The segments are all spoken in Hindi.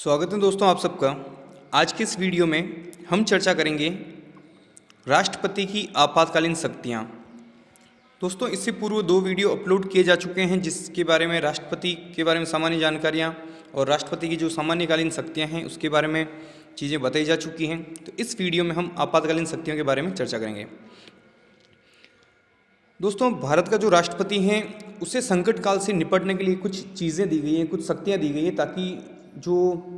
स्वागत है दोस्तों आप सबका। आज के इस वीडियो में हम चर्चा करेंगे राष्ट्रपति की आपातकालीन शक्तियाँ। दोस्तों इससे पूर्व 2 वीडियो अपलोड किए जा चुके हैं जिसके बारे में राष्ट्रपति के बारे में सामान्य जानकारियाँ और राष्ट्रपति की जो सामान्यकालीन शक्तियाँ हैं उसके बारे में चीज़ें बताई जा चुकी हैं। तो इस वीडियो में हम आपातकालीन शक्तियों के बारे में चर्चा करेंगे। दोस्तों भारत का जो राष्ट्रपति हैं उसे संकट काल से निपटने के लिए कुछ चीज़ें दी गई हैं, कुछ शक्तियाँ दी गई हैं ताकि जो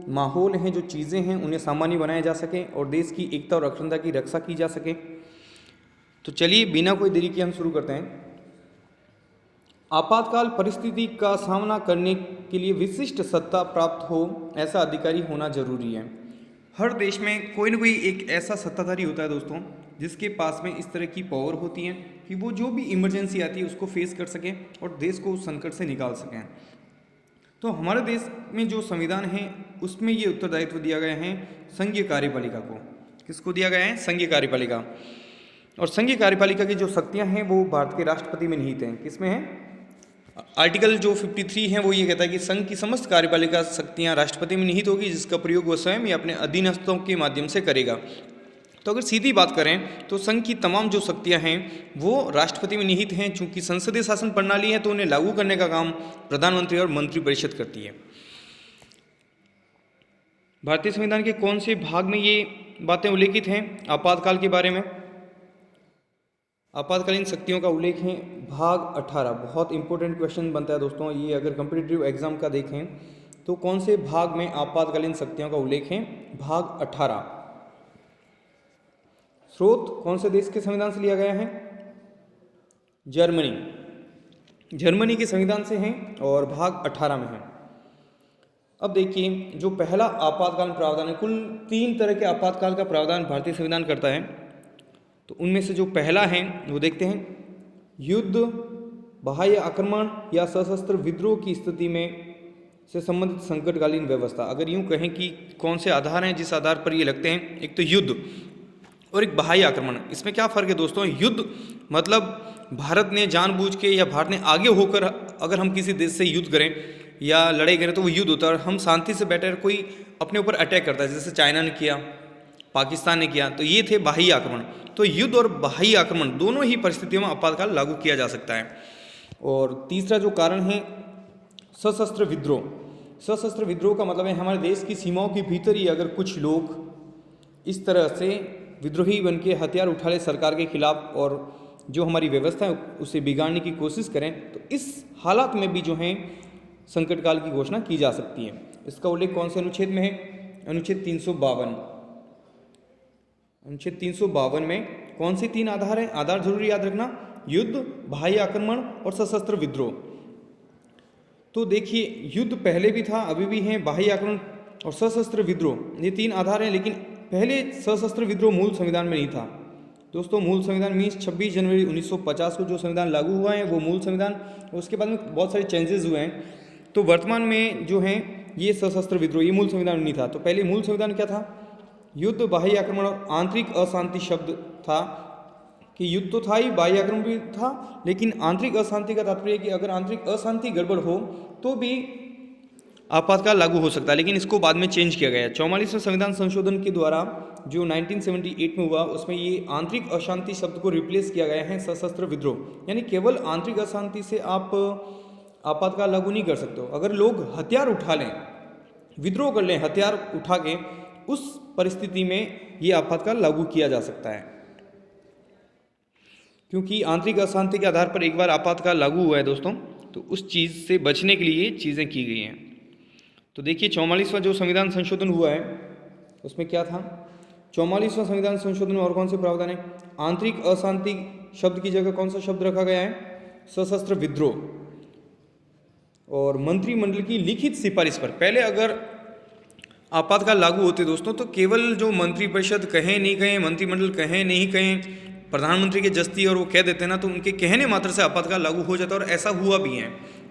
माहौल हैं, जो चीज़ें हैं उन्हें सामान्य बनाया जा सके और देश की एकता और अखंडता की रक्षा की जा सके। तो चलिए बिना कोई देरी के हम शुरू करते हैं। आपातकाल परिस्थिति का सामना करने के लिए विशिष्ट सत्ता प्राप्त हो ऐसा अधिकारी होना जरूरी है। हर देश में कोई ना कोई एक ऐसा सत्ताधारी होता है दोस्तों जिसके पास में इस तरह की पावर होती है कि वो जो भी इमरजेंसी आती है उसको फेस कर सकें और देश को उस संकट से निकाल सकें। तो हमारे देश में जो संविधान है उसमें ये उत्तरदायित्व दिया गया है संघीय कार्यपालिका को। किसको दिया गया है? संघीय कार्यपालिका। और संघीय कार्यपालिका की जो शक्तियां हैं वो भारत के राष्ट्रपति में निहित हैं। किसमें है? आर्टिकल जो 53 है वो ये कहता है कि संघ की समस्त कार्यपालिका शक्तियां राष्ट्रपति में निहित होगी जिसका प्रयोग वह स्वयं या अपने अधीनस्थों के माध्यम से करेगा। तो अगर सीधी बात करें तो संघ की तमाम जो शक्तियां हैं वो राष्ट्रपति में निहित हैं। चूंकि संसदीय शासन प्रणाली है तो उन्हें लागू करने का काम प्रधानमंत्री और मंत्रिपरिषद करती है। भारतीय संविधान के कौन से भाग में ये बातें उल्लेखित हैं आपातकाल के बारे में? आपातकालीन शक्तियों का उल्लेख है भाग 18। बहुत इंपॉर्टेंट क्वेश्चन बनता है दोस्तों ये, अगर कॉम्पिटिटिव एग्जाम का देखें तो कौन से भाग में आपातकालीन शक्तियों का उल्लेख है? भाग 18। स्रोत कौन से देश के संविधान से लिया गया है? जर्मनी के संविधान से है और भाग 18 में है। अब देखिए जो पहला आपातकालीन प्रावधान है, कुल 3 तरह के आपातकाल का प्रावधान भारतीय संविधान करता है। तो उनमें से जो पहला है वो देखते हैं। युद्ध, बाह्य आक्रमण या सशस्त्र विद्रोह की स्थिति में से संबंधित संकटकालीन व्यवस्था। अगर यूं कहें कि कौन से आधार हैं जिस आधार पर ये लगते हैं, एक तो युद्ध और एक बाह्य आक्रमण। इसमें क्या फ़र्क है दोस्तों? युद्ध मतलब भारत ने जानबूझ के या भारत ने आगे होकर अगर हम किसी देश से युद्ध करें या लड़ाई करें तो वो युद्ध होता है। और हम शांति से बैठे कोई अपने ऊपर अटैक करता है, जैसे चाइना ने किया, पाकिस्तान ने किया, तो ये थे बाह्य आक्रमण। तो युद्ध और बाह्य आक्रमण दोनों ही परिस्थितियों में आपातकाल लागू किया जा सकता है। और तीसरा जो कारण है सशस्त्र विद्रोह। सशस्त्र विद्रोह का मतलब है हमारे देश की सीमाओं के भीतर ही अगर कुछ लोग इस तरह से विद्रोही बन के हथियार उठा ले सरकार के खिलाफ और जो हमारी व्यवस्था है उसे बिगाड़ने की कोशिश करें, तो इस हालात में भी जो है संकट काल की घोषणा की जा सकती है। इसका उल्लेख कौन से अनुच्छेद में है? अनुच्छेद 352। अनुच्छेद 352 में कौन से 3 आधार हैं? आधार जरूरी याद रखना, युद्ध, बाह्य आक्रमण और सशस्त्र विद्रोह। तो देखिए युद्ध पहले भी था, अभी भी है, बाह्य आक्रमण और सशस्त्र विद्रोह, ये 3 आधार हैं। लेकिन पहले सशस्त्र विद्रोह मूल संविधान में नहीं था दोस्तों। मूल संविधान मीन्स 26 जनवरी 1950 को जो संविधान लागू हुआ है वो मूल संविधान, उसके बाद में बहुत सारे चेंजेस हुए हैं। तो वर्तमान में जो है ये सशस्त्र विद्रोह ये मूल संविधान में नहीं था। तो पहले मूल संविधान क्या था? युद्ध, बाह्य आक्रमण और आंतरिक अशांति शब्द था कि युद्ध तो था ही, बाह्य आक्रमण भी था, लेकिन आंतरिक अशांति का तात्पर्य कि अगर आंतरिक अशांति गड़बड़ हो तो भी आपातकाल लागू हो सकता है। लेकिन इसको बाद में चेंज किया गया। 44वें संविधान संशोधन के द्वारा जो 1978 में हुआ उसमें ये आंतरिक अशांति शब्द को रिप्लेस किया गया है सशस्त्र विद्रोह। यानी केवल आंतरिक अशांति से आप आपातकाल लागू नहीं कर सकते हो। अगर लोग हथियार उठा लें, विद्रोह कर लें हथियार उठा के, उस परिस्थिति में ये आपातकाल लागू किया जा सकता है। क्योंकि आंतरिक अशांति के आधार पर एक बार आपातकाल लागू हुआ है दोस्तों, तो उस चीज़ से बचने के लिए चीज़ें की गई हैं। तो देखिए 44वां जो संविधान संशोधन हुआ है उसमें क्या था? 44वां संविधान संशोधन में और कौन से प्रावधान है? आंतरिक अशांति शब्द की जगह कौन सा शब्द रखा गया है? सशस्त्र विद्रोह। और मंत्रिमंडल की लिखित सिफारिश पर, पहले अगर आपातकाल लागू होते दोस्तों तो केवल जो मंत्रिपरिषद कहें नहीं कहें, मंत्रिमंडल कहें नहीं कहें, प्रधानमंत्री के जस्ती और वो कह देते ना, तो उनके कहने मात्र से आपातकाल लागू हो जाता। और ऐसा हुआ भी है।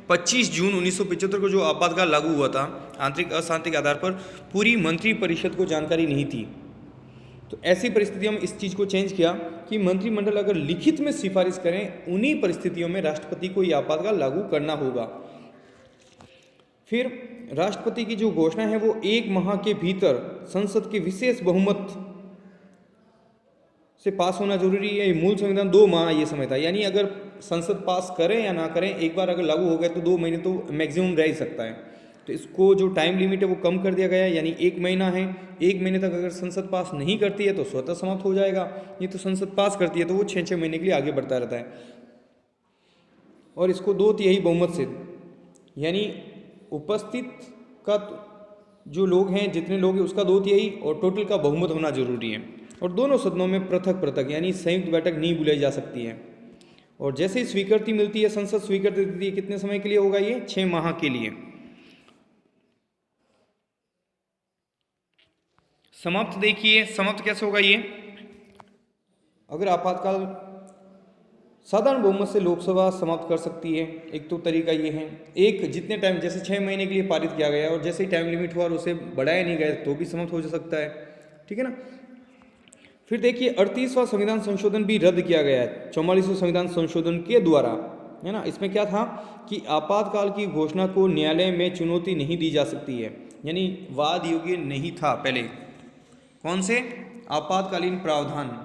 25 जून 1975 को जो आपातकाल लागू हुआ था आंतरिक अशांति के आधार पर, पूरी मंत्रिपरिषद को जानकारी नहीं थी। तो ऐसी परिस्थितियों में इस चीज़ को चेंज किया कि मंत्रिमंडल अगर लिखित में सिफारिश करें, उन्हीं परिस्थितियों में राष्ट्रपति को यह आपातकाल लागू करना होगा। फिर राष्ट्रपति की जो घोषणा है वो 1 माह के भीतर संसद के विशेष बहुमत से पास होना जरूरी है। मूल संविधान 2 माह ये समय था, यानी अगर संसद पास करें या ना करें, एक बार अगर लागू हो गया तो 2 महीने तो मैक्सिमम रह ही सकता है। तो इसको जो टाइम लिमिट है वो कम कर दिया गया है, यानी 1 महीना है। 1 महीने तक अगर संसद पास नहीं करती है तो स्वतः समाप्त हो जाएगा। ये तो संसद पास करती है तो वो 6-6 महीने के लिए आगे बढ़ता रहता है। और इसको 2/3 बहुमत से, यानी उपस्थित का जो लोग हैं, जितने लोग हैं उसका 2/3 और टोटल का बहुमत होना जरूरी है। और दोनों सदनों में पृथक पृथक यानी संयुक्त बैठक नहीं बुलाई जा सकती है। और जैसे ही स्वीकृति मिलती है, संसद स्वीकृति देती है, कितने समय के लिए होगा ये? 6 माह के लिए। समाप्त देखिए, समाप्त कैसे होगा ये? अगर आपातकाल साधारण बहुमत से लोकसभा समाप्त कर सकती है, एक तो तरीका ये है। एक, जितने टाइम, जैसे 6 महीने के लिए पारित किया गया और जैसे ही टाइम लिमिट हुआ और उसे बढ़ाया नहीं गया तो भी समाप्त हो सकता है, ठीक है ना। फिर देखिए 38वां संविधान संशोधन भी रद्द किया गया है 44वें संविधान संशोधन के द्वारा, है ना। इसमें क्या था कि आपातकाल की घोषणा को न्यायालय में चुनौती नहीं दी जा सकती है, यानी वाद योग्य नहीं था पहले। कौन से? आपातकालीन प्रावधान,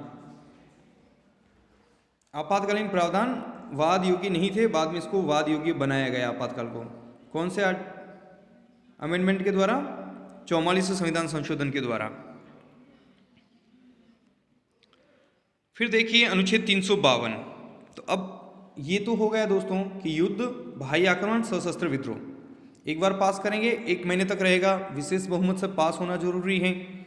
आपातकालीन प्रावधान वाद योग्य नहीं थे, बाद में इसको वाद योग्य बनाया गया आपातकाल को। कौन से अमेंडमेंट के द्वारा? 44वें संविधान संशोधन के द्वारा। फिर देखिए अनुच्छेद 352। तो अब ये तो हो गया दोस्तों कि युद्ध, बाह्य आक्रमण, सशस्त्र विद्रोह एक बार पास करेंगे, 1 महीने तक रहेगा, विशेष बहुमत से पास होना जरूरी है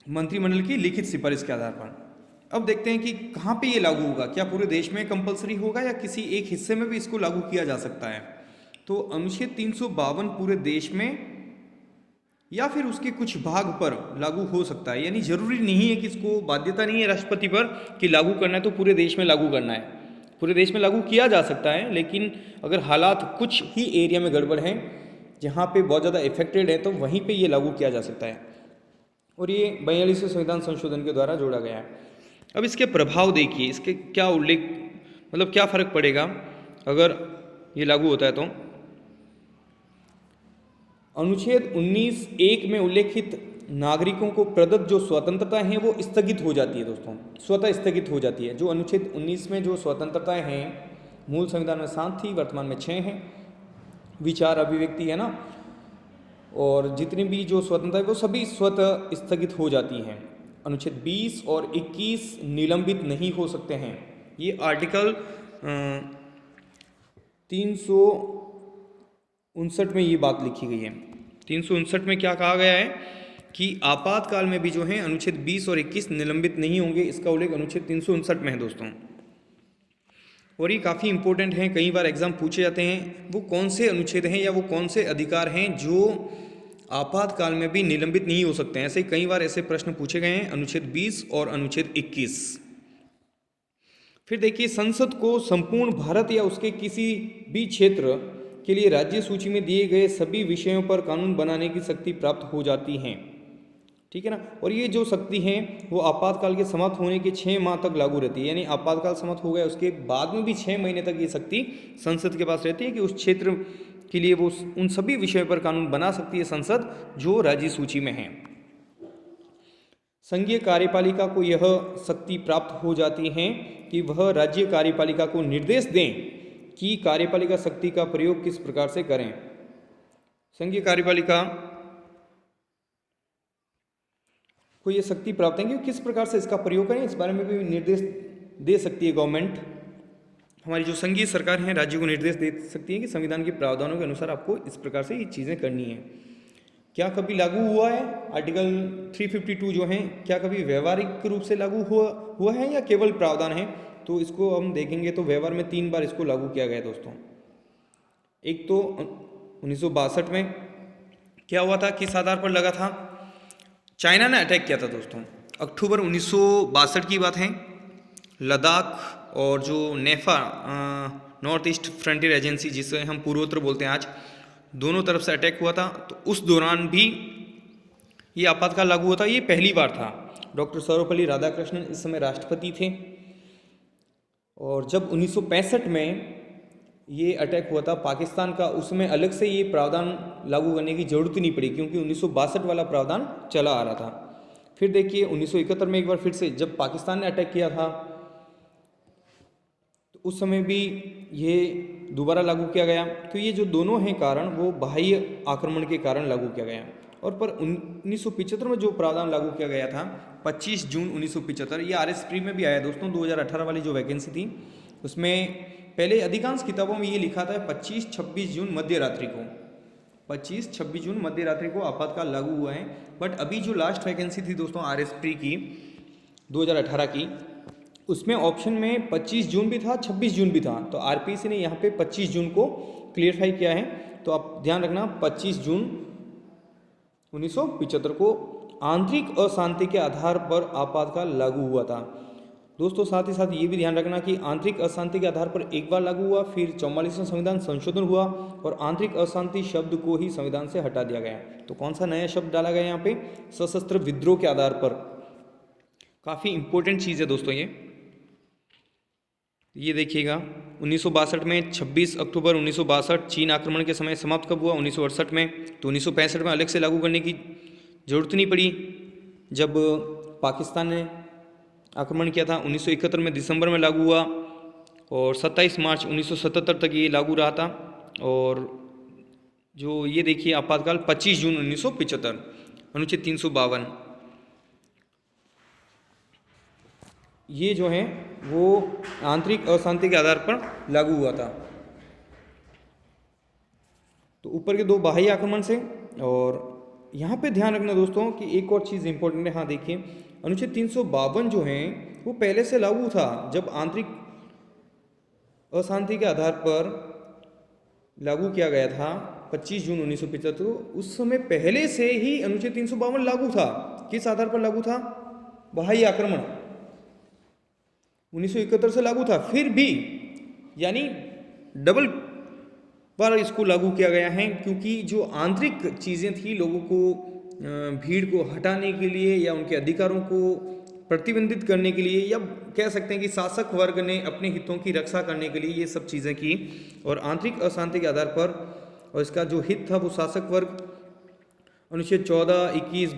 मंत्रिमंडल की लिखित सिफारिश के आधार पर। अब देखते हैं कि कहाँ पे ये लागू होगा, क्या पूरे देश में कंपलसरी होगा या किसी एक हिस्से में भी इसको लागू किया जा सकता है। तो अनुच्छेद 352 पूरे देश में या फिर उसके कुछ भाग पर लागू हो सकता है, यानी जरूरी नहीं है कि इसको, बाध्यता नहीं है राष्ट्रपति पर कि लागू करना है तो पूरे देश में लागू करना है। पूरे देश में लागू किया जा सकता है, लेकिन अगर हालात कुछ ही एरिया में गड़बड़ हैं, जहाँ पे बहुत ज़्यादा इफेक्टेड है, तो वहीं पे ये लागू किया जा सकता है। और ये 42वें संविधान संशोधन के द्वारा जोड़ा गया है। अब इसके प्रभाव देखिए, इसके क्या उल्लेख, मतलब क्या फ़र्क पड़ेगा अगर ये लागू होता है तो। अनुच्छेद 19(1) में उल्लेखित नागरिकों को प्रदत्त जो स्वतंत्रताएं हैं वो स्थगित हो जाती है दोस्तों, स्वतः स्थगित हो जाती है। जो अनुच्छेद 19 में जो स्वतंत्रताएं हैं, मूल संविधान में 7 थी, वर्तमान में 6 हैं। विचार अभिव्यक्ति है ना, और जितनी भी जो स्वतंत्रता है वो सभी स्वतः स्थगित हो जाती हैं। अनुच्छेद 20 और 21 निलंबित नहीं हो सकते हैं। ये आर्टिकल 359 में ये बात लिखी गई है। 359 में क्या कहा गया है कि आपातकाल में भी जो है अनुच्छेद 20 और 21 निलंबित नहीं होंगे। इसका उल्लेख अनुच्छेद 359 में है दोस्तों। और ये काफ़ी इंपॉर्टेंट है, कई बार एग्जाम पूछे जाते हैं वो कौन से अनुच्छेद हैं या वो कौन से अधिकार हैं जो आपातकाल में भी निलंबित नहीं हो सकते हैं। ऐसे कई बार ऐसे प्रश्न पूछे गए हैं, अनुच्छेद 20 और अनुच्छेद 21। फिर देखिए संसद को संपूर्ण भारत या उसके किसी भी क्षेत्र के लिए राज्य सूची में दिए गए सभी विषयों पर कानून बनाने की शक्ति प्राप्त हो जाती है, ठीक है ना। और ये जो शक्ति है वो आपातकाल के समाप्त होने के 6 माह तक लागू रहती है, यानी आपातकाल समाप्त हो गया उसके बाद में भी 6 महीने तक ये शक्ति संसद के पास रहती है कि उस क्षेत्र के लिए वो उन सभी विषयों पर कानून बना सकती है संसद जो राज्य सूची में है। संघीय कार्यपालिका को यह शक्ति प्राप्त हो जाती है कि वह राज्य कार्यपालिका को निर्देश दें कि कार्यपालिका शक्ति का प्रयोग किस प्रकार से करें। संघीय कार्यपालिका को यह शक्ति प्राप्त है कि किस प्रकार से इसका प्रयोग करें, इस बारे में भी निर्देश दे सकती है गवर्नमेंट। हमारी जो संघीय सरकार है राज्य को निर्देश दे सकती है कि संविधान के प्रावधानों के अनुसार आपको इस प्रकार से ये चीज़ें करनी है। क्या कभी लागू हुआ है आर्टिकल 352 जो है, क्या कभी व्यवहारिक रूप से लागू हुआ है या केवल प्रावधान है? तो इसको हम देखेंगे तो व्यवहार में 3 बार इसको लागू किया गया दोस्तों। एक तो 1962 में क्या हुआ था, किस आधार पर लगा था? चाइना ने अटैक किया था दोस्तों। अक्टूबर 1962 की बात है। लद्दाख और जो नेफा नॉर्थ ईस्ट फ्रंटियर एजेंसी जिसे हम पूर्वोत्तर बोलते हैं आज, दोनों तरफ से अटैक हुआ था। तो उस दौरान भी ये आपातकाल लागू हुआ था। ये पहली बार था। डॉक्टर सर्वपल्ली राधाकृष्णन इस समय राष्ट्रपति थे। और जब 1965 में ये अटैक हुआ था पाकिस्तान का, उसमें अलग से ये प्रावधान लागू करने की जरूरत ही नहीं पड़ी क्योंकि 1962 वाला प्रावधान चला आ रहा था। फिर देखिए 1971 में एक बार फिर से जब पाकिस्तान ने अटैक किया था तो उस समय भी ये दोबारा लागू किया गया। तो ये जो दोनों हैं कारण वो बाह्य आक्रमण के कारण लागू किया गया। और पर 1975 में जो प्रावधान लागू किया गया था 25 जून 1975, ये RS प्री में भी आया दोस्तों। 2018 वाली जो वैकेंसी थी उसमें पहले अधिकांश किताबों में ये लिखा था 25-26 जून मध्य रात्रि को, 25-26 जून मध्य रात्रि को आपातकाल लागू हुआ है। बट अभी जो लास्ट वैकेंसी थी दोस्तों RS प्री की 2018 की, उसमें ऑप्शन में 25 जून भी था, 26 जून भी था। तो RPC ने यहाँ पे 25 जून को क्लियरफाई किया है। तो आप ध्यान रखना 25 जून 1975 को आंतरिक अशांति के आधार पर आपातकाल लागू हुआ था दोस्तों। साथ ही साथ ये भी ध्यान रखना कि आंतरिक अशांति के आधार पर एक बार लागू हुआ, फिर 44वां संविधान संशोधन हुआ और आंतरिक अशांति शब्द को ही संविधान से हटा दिया गया। तो कौन सा नया शब्द डाला गया यहाँ पे? सशस्त्र विद्रोह के आधार पर। काफ़ी इंपॉर्टेंट चीज़ है दोस्तों ये देखिएगा 1962 में 26 अक्टूबर 1962 चीन आक्रमण के समय समाप्त कब हुआ? 1968 में। तो 1965 में अलग से लागू करने की जरूरत नहीं पड़ी जब पाकिस्तान ने आक्रमण किया था। 1971 में दिसंबर में लागू हुआ और 27 मार्च 1977 तक ये लागू रहा था। और जो ये देखिए आपातकाल 25 जून 1975, अनुच्छेद 352 ये जो है वो आंतरिक अशांति के आधार पर लागू हुआ था। तो ऊपर के दो बाह्य आक्रमण से। और यहाँ पे ध्यान रखना दोस्तों कि एक और चीज़ इंपॉर्टेंट है। हाँ देखिए अनुच्छेद 352 जो है वो पहले से लागू था जब आंतरिक अशांति के आधार पर लागू किया गया था 25 जून 1975। उस समय पहले से ही अनुच्छेद 352 लागू था। किस आधार पर लागू था? बाह्य आक्रमण 1971 से लागू था, फिर भी यानी डबल बार इसको लागू किया गया है क्योंकि जो आंतरिक चीज़ें थी लोगों को भीड़ को हटाने के लिए या उनके अधिकारों को प्रतिबंधित करने के लिए, या कह सकते हैं कि शासक वर्ग ने अपने हितों की रक्षा करने के लिए ये सब चीज़ें की। और आंतरिक अशांति के आधार पर और इसका जो हित था वो शासक वर्ग अनुच्छेद 14, 21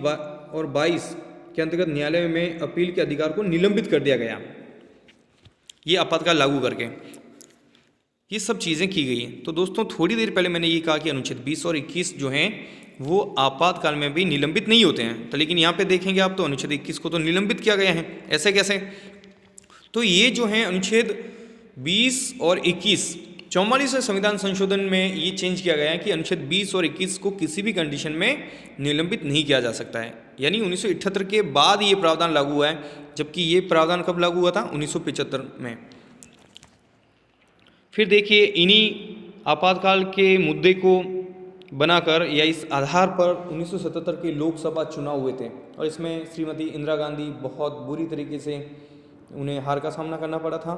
और 22 के अंतर्गत न्यायालय में अपील के अधिकार को निलंबित कर दिया गया। ये आपातकाल लागू करके ये सब चीज़ें की गई हैं। तो दोस्तों थोड़ी देर पहले मैंने ये कहा कि अनुच्छेद 20 और 21 जो हैं वो आपातकाल में भी निलंबित नहीं होते हैं। तो लेकिन यहाँ पे देखेंगे आप तो अनुच्छेद 21 को तो निलंबित किया गया है। ऐसे कैसे? तो ये जो है अनुच्छेद 20 और 21 44वें संविधान संशोधन में ये चेंज किया गया है कि अनुच्छेद 20 और 21 को किसी भी कंडीशन में निलंबित नहीं किया जा सकता है। यानी 1978 के बाद ये प्रावधान लागू हुआ है, जबकि ये प्रावधान कब लागू हुआ था? 1975 में। फिर देखिए इन्हीं आपातकाल के मुद्दे को बनाकर या इस आधार पर 1977 के लोकसभा चुनाव हुए थे और इसमें श्रीमती इंदिरा गांधी बहुत बुरी तरीके से उन्हें हार का सामना करना पड़ा था।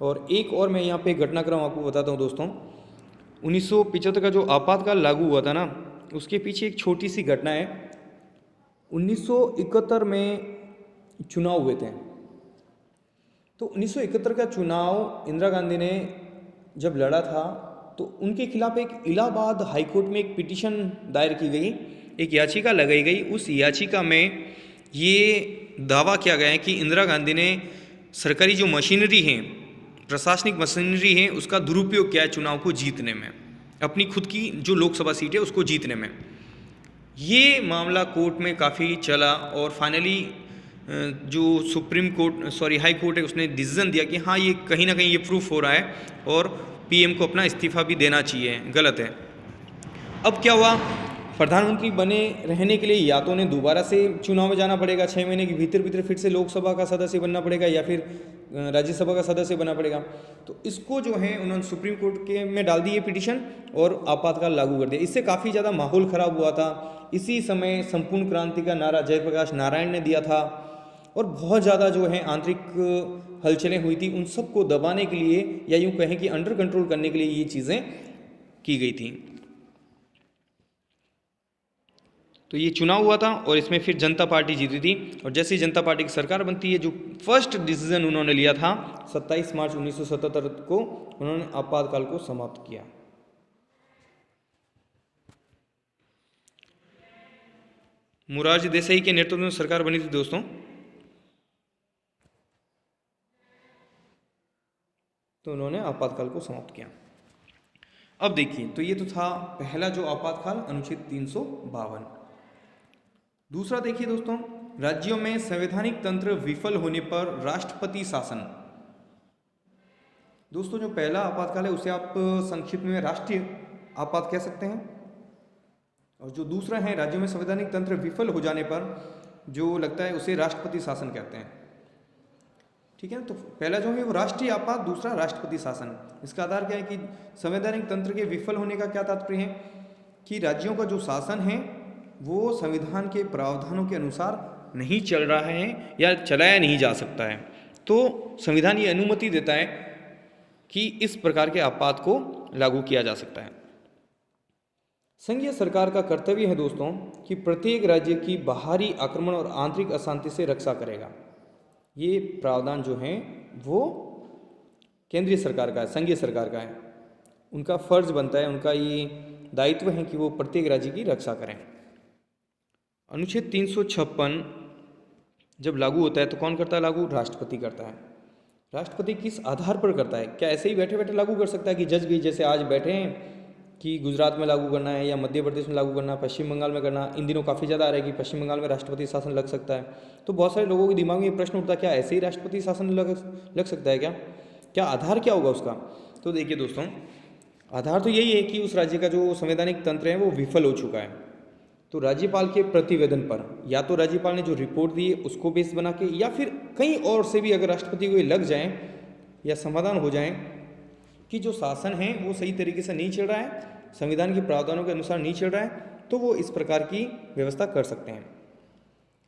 और एक और मैं यहाँ पे घटनाक्रम आपको बताता हूँ दोस्तों। 1975 का जो आपातकाल लागू हुआ था ना, उसके पीछे एक छोटी सी घटना है। 1971 में चुनाव हुए थे। तो 1971 का चुनाव इंदिरा गांधी ने जब लड़ा था तो उनके खिलाफ एक इलाहाबाद हाईकोर्ट में एक पिटीशन दायर की गई, एक याचिका लगाई गई। उस याचिका में ये दावा किया गया है कि इंदिरा गांधी ने सरकारी जो मशीनरी है, प्रशासनिक मशीनरी है, उसका दुरुपयोग किया है चुनाव को जीतने में, अपनी खुद की जो लोकसभा सीट है उसको जीतने में। ये मामला कोर्ट में काफ़ी चला और फाइनली जो हाई कोर्ट है उसने डिसीजन दिया कि हाँ ये कहीं ना कहीं ये प्रूफ हो रहा है और पीएम को अपना इस्तीफा भी देना चाहिए, गलत है। अब क्या हुआ? प्रधानमंत्री बने रहने के लिए या तो उन्हें दोबारा से चुनाव में जाना पड़ेगा, 6 महीने के भीतर भीतर फिर से लोकसभा का सदस्य बनना पड़ेगा या फिर राज्यसभा का सदस्य बनना पड़ेगा। तो इसको जो है उन्होंने सुप्रीम कोर्ट के में डाल दी ये पिटीशन और आपातकाल लागू कर दिया। इससे काफ़ी ज़्यादा माहौल ख़राब हुआ था। इसी समय संपूर्ण क्रांति का नारा जयप्रकाश नारायण ने दिया था और बहुत ज़्यादा जो है आंतरिक हलचलें हुई थी। उन सब को दबाने के लिए या यूँ कहें कि अंडर कंट्रोल करने के लिए ये चीज़ें की गई थी। तो ये चुनाव हुआ था और इसमें फिर जनता पार्टी जीती थी, और जैसे ही जनता पार्टी की सरकार बनती है, जो फर्स्ट डिसीजन उन्होंने लिया था 27 मार्च 1977 को, उन्होंने आपातकाल को समाप्त किया। मोरारजी देसाई के नेतृत्व में सरकार बनी थी दोस्तों। तो उन्होंने आपातकाल को समाप्त किया। अब देखिए, तो ये तो था पहला जो आपातकाल, अनुच्छेद 352। दूसरा देखिए दोस्तों, राज्यों में संवैधानिक तंत्र विफल होने पर राष्ट्रपति शासन। दोस्तों जो पहला आपातकाल है उसे आप संक्षिप्त में राष्ट्रीय आपात कह सकते हैं, और जो दूसरा है राज्यों में संवैधानिक तंत्र विफल हो जाने पर जो लगता है उसे राष्ट्रपति शासन कहते हैं। ठीक है, तो पहला जो है वो राष्ट्रीय आपात, दूसरा राष्ट्रपति शासन। इसका आधार क्या है कि संवैधानिक तंत्र के विफल होने का क्या तात्पर्य है कि राज्यों का जो शासन है वो संविधान के प्रावधानों के अनुसार नहीं चल रहा है या चलाया नहीं जा सकता है। तो संविधान ये अनुमति देता है कि इस प्रकार के आपात को लागू किया जा सकता है। संघीय सरकार का कर्तव्य है दोस्तों कि प्रत्येक राज्य की बाहरी आक्रमण और आंतरिक अशांति से रक्षा करेगा। ये प्रावधान जो हैं वो केंद्रीय सरकार का है, संघीय सरकार का है। उनका फर्ज बनता है, उनका ये दायित्व है कि वो प्रत्येक राज्य की रक्षा करें। अनुच्छेद 356 जब लागू होता है तो कौन करता है लागू? राष्ट्रपति करता है। राष्ट्रपति किस आधार पर करता है? क्या ऐसे ही बैठे बैठे लागू कर सकता है कि जज भी जैसे आज बैठे हैं कि गुजरात में लागू करना है या मध्य प्रदेश में लागू करना है, पश्चिम बंगाल में करना? इन दिनों काफ़ी ज़्यादा आ रहा है कि पश्चिम बंगाल में राष्ट्रपति शासन लग सकता है। तो बहुत सारे लोगों के दिमाग में ये प्रश्न उठता है, क्या ऐसे ही राष्ट्रपति शासन लग सकता है? क्या आधार क्या होगा उसका? तो देखिए दोस्तों, आधार तो यही है कि उस राज्य का जो संवैधानिक तंत्र है वो विफल हो चुका है। तो राज्यपाल के प्रतिवेदन पर, या तो राज्यपाल ने जो रिपोर्ट दी है उसको बेस बना के, या फिर कहीं और से भी अगर राष्ट्रपति को ये लग जाए या समाधान हो जाए कि जो शासन है वो सही तरीके से नहीं चल रहा है, संविधान के प्रावधानों के अनुसार नहीं चल रहा है, तो वो इस प्रकार की व्यवस्था कर सकते हैं।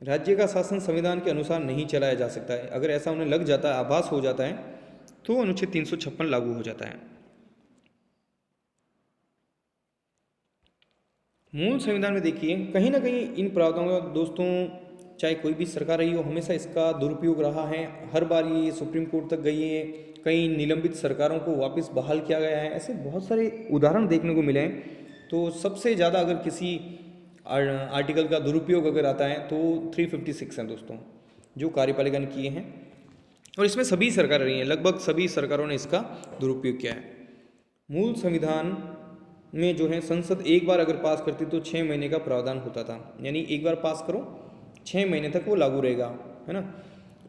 राज्य का शासन संविधान के अनुसार नहीं चलाया जा सकता है, अगर ऐसा उन्हें लग जाता है, आभास हो जाता है, तो अनुच्छेद 356 लागू हो जाता है। मूल संविधान में देखिए कहीं ना कहीं इन प्रावधानों का दोस्तों, चाहे कोई भी सरकार रही हो, हमेशा इसका दुरुपयोग रहा है। हर बार ये सुप्रीम कोर्ट तक गई है, कई निलंबित सरकारों को वापस बहाल किया गया है। ऐसे बहुत सारे उदाहरण देखने को मिले हैं। तो सबसे ज़्यादा अगर किसी आर्टिकल का दुरुपयोग अगर आता है तो 356 है दोस्तों, जो कार्यपालिका ने किए हैं, और इसमें सभी सरकारें रही हैं, लगभग सभी सरकारों ने इसका दुरुपयोग किया है। मूल संविधान में जो है संसद एक बार अगर पास करती तो 6 महीने का प्रावधान होता था, यानी एक बार पास करो 6 महीने तक वो लागू रहेगा, है ना।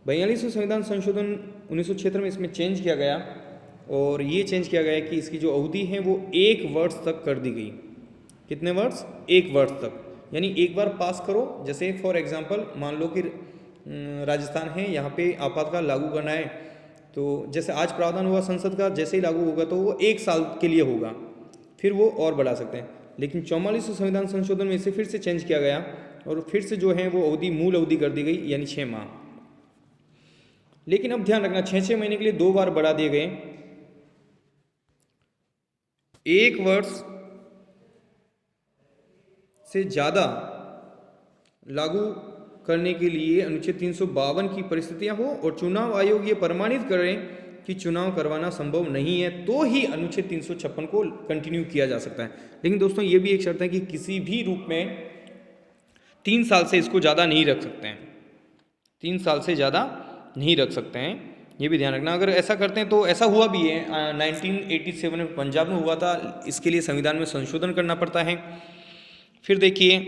42वें संविधान संशोधन 1976 में इसमें चेंज किया गया, और ये चेंज किया गया कि इसकी जो अवधि है वो 1 वर्ष तक कर दी गई। कितने वर्ष? 1 वर्ष तक, यानी एक बार पास करो। जैसे फॉर एग्जांपल मान लो कि राजस्थान है, यहाँ पे आपातकाल लागू करना है, तो जैसे आज प्रावधान हुआ संसद का, जैसे ही लागू होगा तो वो 1 साल के लिए होगा, फिर वो और बढ़ा सकते हैं। लेकिन 44वें संविधान संशोधन में इसे फिर से चेंज किया गया, और फिर से जो है वो अवधि मूल अवधि कर दी गई, यानी 6 माह। लेकिन अब ध्यान रखना, 6 महीने के लिए 2 बार बढ़ा दिए गए। 1 वर्ष से ज़्यादा लागू करने के लिए अनुच्छेद 352 की परिस्थितियां हो और चुनाव आयोग ये प्रमाणित करें कि चुनाव करवाना संभव नहीं है, तो ही अनुच्छेद 356 को कंटिन्यू किया जा सकता है। लेकिन दोस्तों ये भी एक शर्त है कि किसी भी रूप में 3 साल से इसको ज़्यादा नहीं रख सकते हैं, 3 साल से ज़्यादा नहीं रख सकते हैं, ये भी ध्यान रखना। अगर ऐसा करते हैं तो ऐसा हुआ भी है, 1987 में पंजाब में हुआ था, इसके लिए संविधान में संशोधन करना पड़ता है। फिर देखिए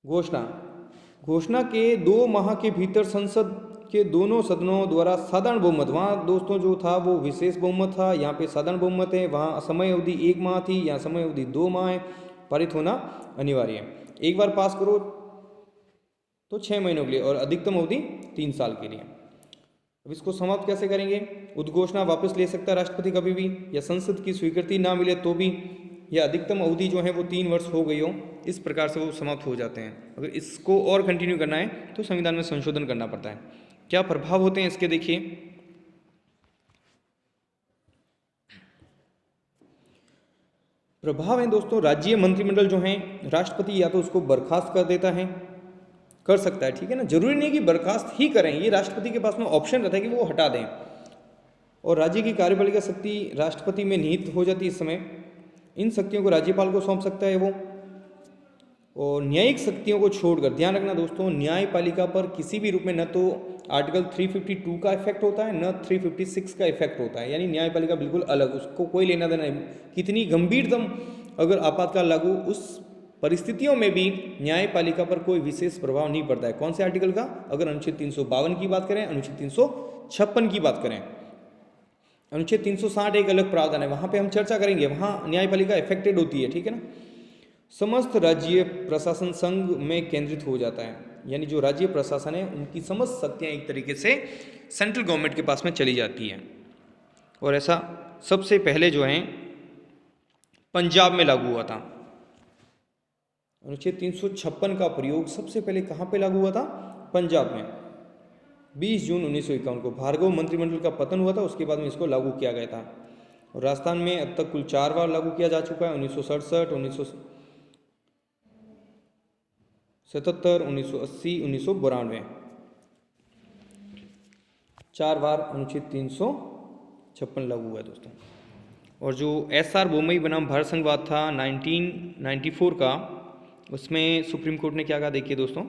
घोषणा के 2 माह के भीतर संसद के दोनों सदनों द्वारा साधारण बहुमत, वहाँ दोस्तों जो था वो विशेष बहुमत था, यहाँ पे साधारण बहुमत है, वहाँ समय अवधि 1 माह थी, यहाँ समय अवधि 2 माह है, पारित होना अनिवार्य है। एक बार पास करो तो 6 महीनों के लिए, और अधिकतम अवधि 3 साल के लिए। अब इसको समाप्त कैसे करेंगे? उद्घोषणा वापस ले सकता है राष्ट्रपति कभी भी, या संसद की स्वीकृति ना मिले तो भी, या अधिकतम अवधि जो है वो 3 वर्ष हो गई हो, इस प्रकार से वो समाप्त हो जाते हैं। अगर इसको और कंटिन्यू करना है तो संविधान में संशोधन करना पड़ता है। क्या प्रभाव होते हैं इसके? देखिए प्रभाव है दोस्तों, राज्य मंत्रिमंडल जो है राष्ट्रपति या तो उसको बर्खास्त कर देता है, कर सकता है, ठीक है ना, जरूरी नहीं कि बर्खास्त ही करें, ये राष्ट्रपति के पास में ऑप्शन रहता है कि वो हटा दें। और राज्य की कार्यपालिका शक्ति राष्ट्रपति में निहित हो जाती है इस समय। इन शक्तियों को राज्यपाल को सौंप सकता है वो। और न्यायिक शक्तियों को छोड़कर, ध्यान रखना दोस्तों, न्यायपालिका पर किसी भी रूप में न तो आर्टिकल 352 का इफेक्ट होता है न 356 का इफेक्ट होता है, यानी न्यायपालिका बिल्कुल अलग, उसको कोई लेना देना नहीं। कितनी गंभीरतम अगर आपातकाल लागू, उस परिस्थितियों में भी न्यायपालिका पर कोई विशेष प्रभाव नहीं पड़ता है। कौन से आर्टिकल का? अगर अनुच्छेद 352 की बात करें, अनुच्छेद 356 की बात करें, अनुच्छेद 360 एक अलग प्रावधान है, वहाँ पे हम चर्चा करेंगे, वहाँ न्यायपालिका इफेक्टेड होती है, ठीक है ना। समस्त राज्य प्रशासन संघ में केंद्रित हो जाता है, यानी जो राज्य प्रशासन है उनकी समस्त शक्तियाँ एक तरीके से सेंट्रल गवर्नमेंट के पास में चली जाती है। और ऐसा सबसे पहले जो है पंजाब में लागू हुआ था। अनुच्छेद 356 का प्रयोग सबसे पहले कहाँ पे लागू हुआ था? पंजाब में। 20 जून 1951 को भार्गव मंत्रिमंडल का पतन हुआ था, उसके बाद में इसको लागू किया गया था। और राजस्थान में अब तक कुल 4 बार लागू किया जा चुका है, 1967, 1977, 1980, 1992, 4 बार अनुच्छेद 356 लागू हुआ है दोस्तों। और जो SR बोमई बनाम भारत संघवाद था 1994 का, उसमें सुप्रीम कोर्ट ने क्या कहा देखिए दोस्तों,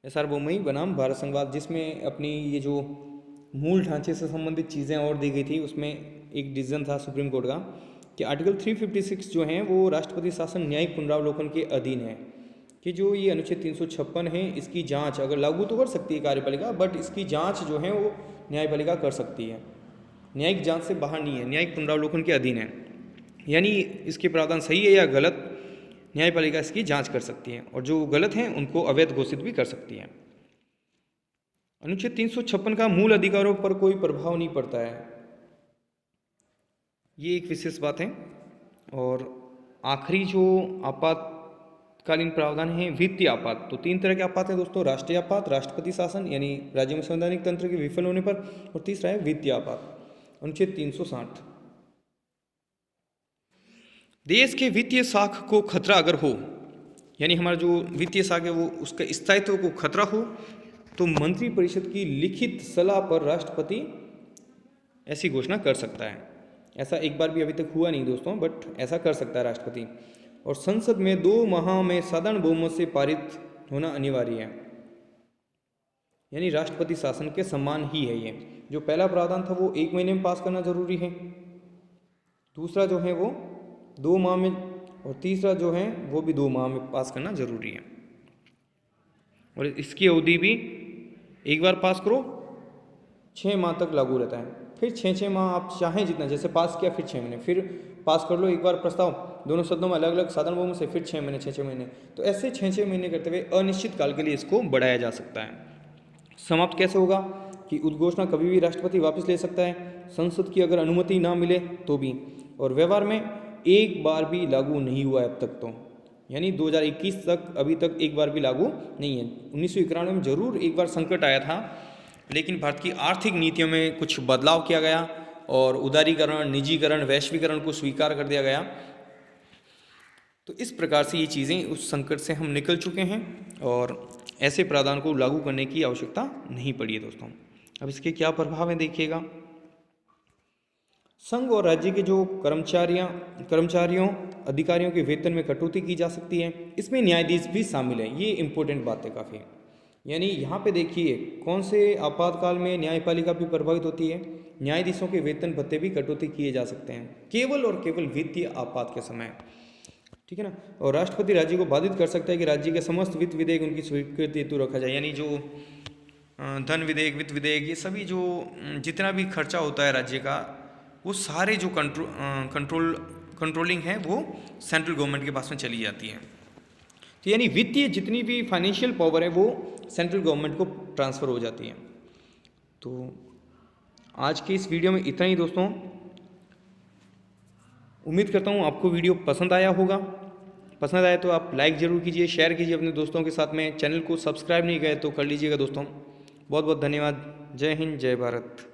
SR बोमई बनाम भारत संघवाद, जिसमें अपनी ये जो मूल ढांचे से संबंधित चीज़ें और दी गई थी, उसमें एक डिसीजन था सुप्रीम कोर्ट का कि आर्टिकल 356 जो है वो राष्ट्रपति शासन न्यायिक पुनरावलोकन के अधीन है, कि जो ये अनुच्छेद 356 है इसकी जांच अगर लागू तो कर सकती है कार्यपालिका, बट इसकी जांच जो है वो न्यायपालिका कर सकती है, न्यायिक जांच से बाहर नहीं है, न्यायिक पुनरावलोकन के अधीन है। यानी इसके प्रावधान सही है या गलत, न्यायपालिका इसकी जांच कर सकती है, और जो गलत हैं उनको अवैध घोषित भी कर सकती है। अनुच्छेद 356 का मूल अधिकारों पर कोई प्रभाव नहीं पड़ता है, ये एक विशेष बात है। और आखिरी जो आपातकालीन प्रावधान है वित्तीय आपात, तो 3 तरह के आपात हैं दोस्तों, राष्ट्रीय आपात, राष्ट्रपति शासन यानी राज्य में संवैधानिक तंत्र के विफल होने पर, और तीसरा है वित्तीय आपात, अनुच्छेद 360। देश के वित्तीय साख को खतरा अगर हो, यानी हमारा जो वित्तीय साख है वो उसके स्थायित्व को खतरा हो, तो मंत्रिपरिषद की लिखित सलाह पर राष्ट्रपति ऐसी घोषणा कर सकता है। ऐसा एक बार भी अभी तक हुआ नहीं दोस्तों, बट ऐसा कर सकता है राष्ट्रपति। और संसद में 2 माह में साधारण बहुमत से पारित होना अनिवार्य है, यानी राष्ट्रपति शासन के समान ही है। ये जो पहला प्रावधान था वो 1 महीने में पास करना जरूरी है, दूसरा जो है वो 2 माह में, और तीसरा जो है वो भी 2 माह में पास करना जरूरी है। और इसकी अवधि भी एक बार पास करो 6 माह तक लागू रहता है, फिर 6-6 माह आप चाहें जितना, जैसे पास किया फिर 6 महीने, फिर पास कर लो एक बार प्रस्ताव दोनों सदनों में अलग अलग साधारण बहुमत से, फिर 6 महीने 6-6 महीने, तो ऐसे 6-6 महीने करते हुए अनिश्चित काल के लिए इसको बढ़ाया जा सकता है। समाप्त कैसे होगा कि उद्घोषणा कभी भी राष्ट्रपति वापस ले सकता है, संसद की अगर अनुमति ना मिले तो भी, और व्यवहार में एक बार भी लागू नहीं हुआ है अब तक तो, यानी 2021 तक अभी तक एक बार भी लागू नहीं है। 1991 में जरूर एक बार संकट आया था, लेकिन भारत की आर्थिक नीतियों में कुछ बदलाव किया गया और उदारीकरण, निजीकरण, वैश्वीकरण को स्वीकार कर दिया गया। तो इस प्रकार से ये चीज़ें, उस संकट से हम निकल चुके हैं और ऐसे प्रावधान को लागू करने की आवश्यकता नहीं पड़ी है दोस्तों। अब इसके क्या प्रभाव हैं देखिएगा। संघ और राज्य के जो कर्मचारियों अधिकारियों के वेतन में कटौती की जा सकती है, इसमें न्यायाधीश भी शामिल है, ये इंपॉर्टेंट बात है काफ़ी। यानी यहाँ पे देखिए कौन से आपातकाल में न्यायपालिका भी प्रभावित होती है, न्यायाधीशों के वेतन भत्ते भी कटौती किए जा सकते हैं केवल और केवल वित्तीय आपात के समय, ठीक है ना। और राष्ट्रपति राज्य को बाधित कर सकता है कि राज्य के समस्त वित्त विधेयक उनकी स्वीकृति हेतु रखा जाए, यानी जो धन विधेयक, वित्त विधेयक, ये सभी जो जितना भी खर्चा होता है राज्य का, वो सारे जो कंट्रोलिंग है वो सेंट्रल गवर्नमेंट के पास में चली जाती है। तो यानी वित्तीय जितनी भी फाइनेंशियल पावर है वो सेंट्रल गवर्नमेंट को ट्रांसफ़र हो जाती है। तो आज के इस वीडियो में इतना ही दोस्तों। उम्मीद करता हूँ आपको वीडियो पसंद आया होगा। पसंद आया तो आप लाइक ज़रूर कीजिए, शेयर कीजिए अपने दोस्तों के साथ में। चैनल को सब्सक्राइब नहीं किया तो कर लीजिएगा दोस्तों। बहुत बहुत धन्यवाद। जय हिंद, जय भारत।